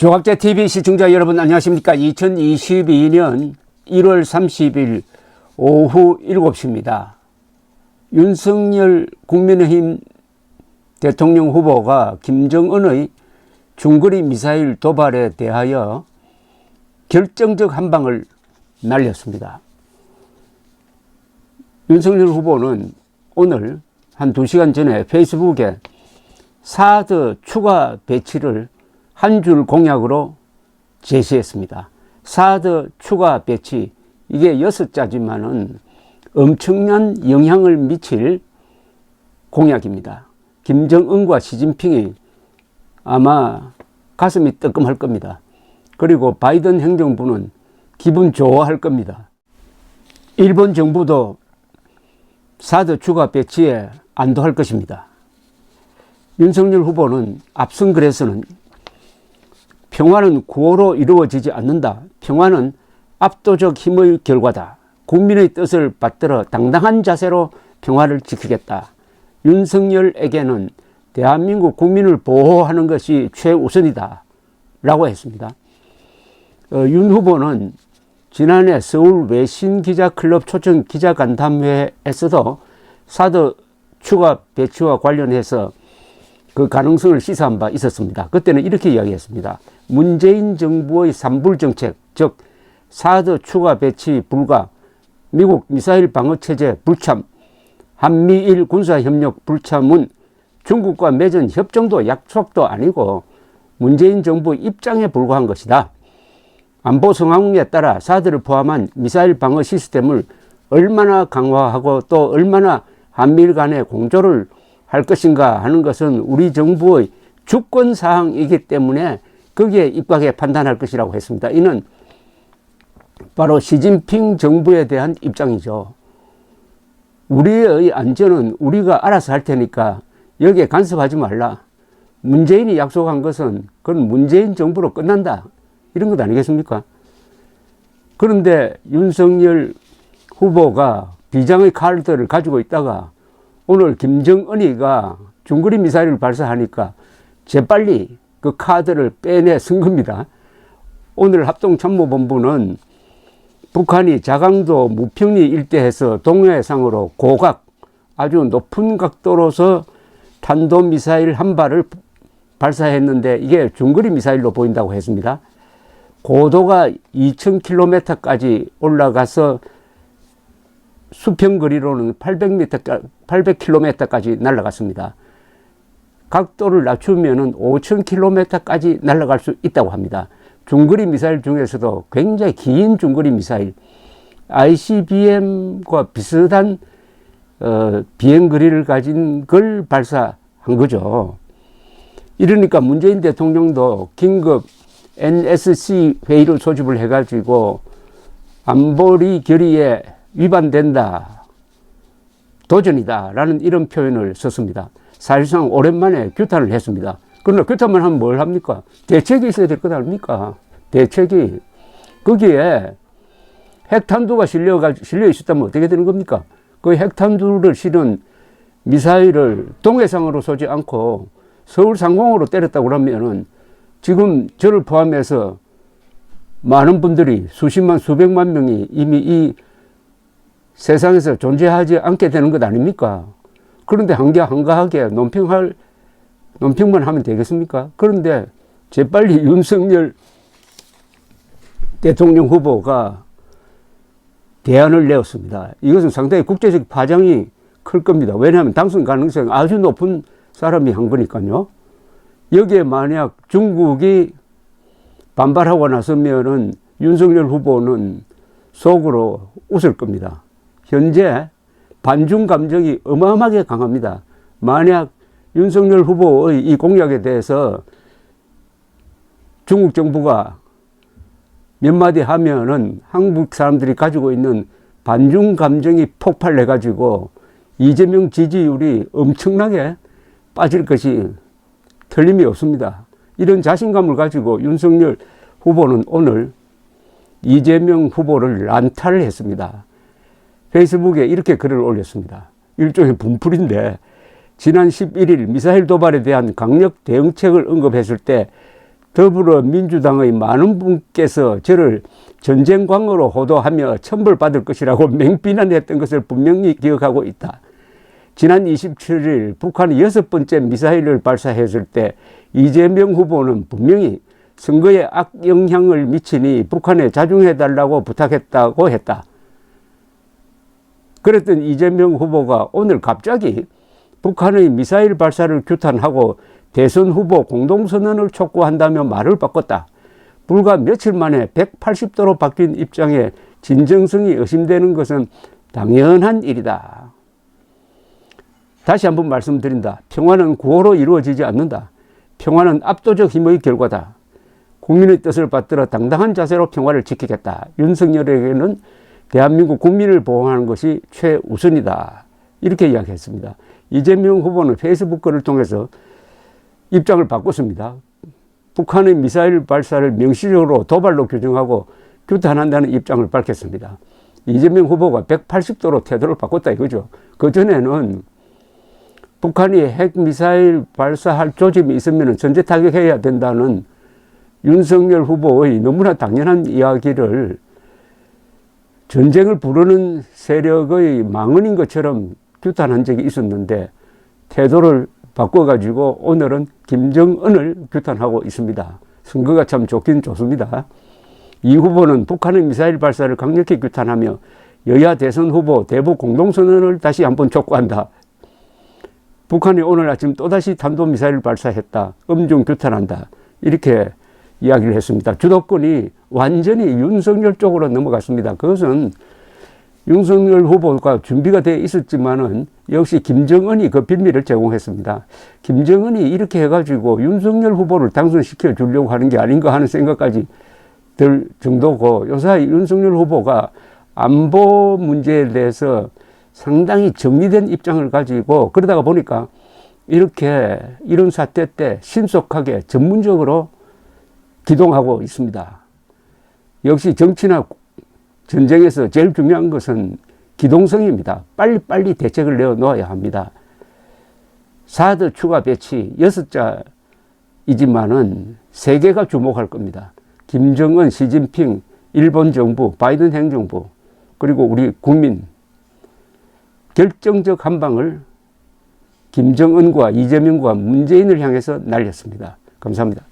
조각제TV 시청자 여러분 안녕하십니까. 2022년 1월 30일 오후 7시입니다. 윤석열 국민의힘 대통령 후보가 김정은의 중거리 미사일 도발에 대하여 결정적 한방을 날렸습니다. 윤석열 후보는 오늘 한 2시간 전에 페이스북에 사드 추가 배치를 한 줄 공약으로 제시했습니다. 사드 추가 배치, 이게 6자지만은 엄청난 영향을 미칠 공약입니다. 김정은과 시진핑이 아마 가슴이 뜨끔할 겁니다. 그리고 바이든 행정부는 기분 좋아할 겁니다. 일본 정부도 사드 추가 배치에 안도할 것입니다. 윤석열 후보는 앞선 글에서는 평화는 구호로 이루어지지 않는다. 평화는 압도적 힘의 결과다. 국민의 뜻을 받들어 당당한 자세로 평화를 지키겠다. 윤석열에게는 대한민국 국민을 보호하는 것이 최우선이다. 라고 했습니다. 윤 후보는 지난해 서울 외신기자클럽 초청 기자간담회에서도 사드 추가 배치와 관련해서 그 가능성을 시사한 바 있었습니다. 그때는 이렇게 이야기했습니다. 문재인 정부의 산불정책, 즉 사드 추가 배치 불가, 미국 미사일 방어체제 불참, 한미일 군사협력 불참은 중국과 맺은 협정도 약속도 아니고 문재인 정부 입장에 불과한 것이다. 안보 상황에 따라 사드를 포함한 미사일 방어 시스템을 얼마나 강화하고 또 얼마나 한미일 간의 공조를 할 것인가 하는 것은 우리 정부의 주권사항이기 때문에 거기에 입각해 판단할 것이라고 했습니다. 이는 바로 시진핑 정부에 대한 입장이죠. 우리의 안전은 우리가 알아서 할 테니까 여기에 간섭하지 말라. 문재인이 약속한 것은 그건 문재인 정부로 끝난다. 이런 것 아니겠습니까? 그런데 윤석열 후보가 비장의 카드를 가지고 있다가 오늘 김정은이가 중거리 미사일을 발사하니까 재빨리 그 카드를 빼내 쓴 겁니다. 오늘 합동참모본부는 북한이 자강도 무평리 일대에서 동해상으로 고각, 아주 높은 각도로서 탄도미사일 한 발을 발사했는데 이게 중거리 미사일로 보인다고 했습니다. 고도가 2000km까지 올라가서 수평거리로는 800km까지 날아갔습니다. 각도를 낮추면 5000km까지 날아갈 수 있다고 합니다. 중거리 미사일 중에서도 굉장히 긴 중거리 미사일, ICBM과 비슷한 비행거리를 가진 걸 발사한 거죠. 이러니까 문재인 대통령도 긴급 NSC 회의를 소집을 해가지고 안보리 결의에 위반된다, 도전이다 라는 이런 표현을 썼습니다. 사실상 오랜만에 규탄을 했습니다. 그러나 규탄만 하면 뭘 합니까? 대책이 있어야 될 것 아닙니까? 대책이. 거기에 핵탄두가 실려 있었다면 어떻게 되는 겁니까? 그 핵탄두를 실은 미사일을 동해상으로 쏘지 않고 서울 상공으로 때렸다고 그러면은 지금 저를 포함해서 많은 분들이 수십만 수백만 명이 이미 이 세상에서 존재하지 않게 되는 것 아닙니까? 그런데 한가하게 논평만 하면 되겠습니까? 그런데 재빨리 윤석열 대통령 후보가 대안을 내었습니다. 이것은 상당히 국제적 파장이 클 겁니다. 왜냐하면 당선 가능성이 아주 높은 사람이 한 거니까요. 여기에 만약 중국이 반발하고 나서면은 윤석열 후보는 속으로 웃을 겁니다. 현재 반중 감정이 어마어마하게 강합니다. 만약 윤석열 후보의 이 공약에 대해서 중국 정부가 몇 마디 하면은 한국 사람들이 가지고 있는 반중 감정이 폭발해가지고 이재명 지지율이 엄청나게 빠질 것이 틀림이 없습니다. 이런 자신감을 가지고 윤석열 후보는 오늘 이재명 후보를 난타를 했습니다. 페이스북에 이렇게 글을 올렸습니다. 일종의 분풀인데 지난 11일 미사일 도발에 대한 강력 대응책을 언급했을 때 더불어민주당의 많은 분께서 저를 전쟁광으로 호도하며 천벌받을 것이라고 맹비난했던 것을 분명히 기억하고 있다. 지난 27일 북한이 6번째 미사일을 발사했을 때 이재명 후보는 분명히 선거에 악영향을 미치니 북한에 자중해달라고 부탁했다고 했다. 그랬던 이재명 후보가 오늘 갑자기 북한의 미사일 발사를 규탄하고 대선 후보 공동선언을 촉구한다며 말을 바꿨다. 불과 며칠 만에 180도로 바뀐 입장에 진정성이 의심되는 것은 당연한 일이다. 다시 한번 말씀드린다. 평화는 구호로 이루어지지 않는다. 평화는 압도적 힘의 결과다. 국민의 뜻을 받들어 당당한 자세로 평화를 지키겠다. 윤석열에게는 대한민국 국민을 보호하는 것이 최우선이다. 이렇게 이야기했습니다. 이재명 후보는 페이스북 글을 통해서 입장을 바꿨습니다. 북한의 미사일 발사를 명시적으로 도발로 규정하고 규탄한다는 입장을 밝혔습니다. 이재명 후보가 180도로 태도를 바꿨다 이거죠. 그전에는 북한이 핵미사일 발사할 조짐이 있으면 전제 타격해야 된다는 윤석열 후보의 너무나 당연한 이야기를 전쟁을 부르는 세력의 망언인 것처럼 규탄한 적이 있었는데 태도를 바꿔가지고 오늘은 김정은을 규탄하고 있습니다. 선거가 참 좋긴 좋습니다. 이 후보는 북한의 미사일 발사를 강력히 규탄하며 여야 대선 후보 대북 공동선언을 다시 한번 촉구한다. 북한이 오늘 아침 또다시 탄도미사일을 발사했다. 엄중 규탄한다. 이렇게 이야기를 했습니다. 주도권이 완전히 윤석열 쪽으로 넘어갔습니다. 그것은 윤석열 후보가 준비가 되어 있었지만은 역시 김정은이 그 빌미를 제공했습니다. 김정은이 이렇게 해가지고 윤석열 후보를 당선시켜 주려고 하는 게 아닌가 하는 생각까지 들 정도고, 요사이 윤석열 후보가 안보 문제에 대해서 상당히 정리된 입장을 가지고 그러다가 보니까 이렇게 이런 사태 때 신속하게 전문적으로 기동하고 있습니다. 역시 정치나 전쟁에서 제일 중요한 것은 기동성입니다. 빨리빨리 대책을 내어놓아야 합니다. 사드 추가 배치 6자이지만은 세계가 주목할 겁니다. 김정은, 시진핑, 일본 정부, 바이든 행정부, 그리고 우리 국민, 결정적 한 방을 김정은과 이재명과 문재인을 향해서 날렸습니다. 감사합니다.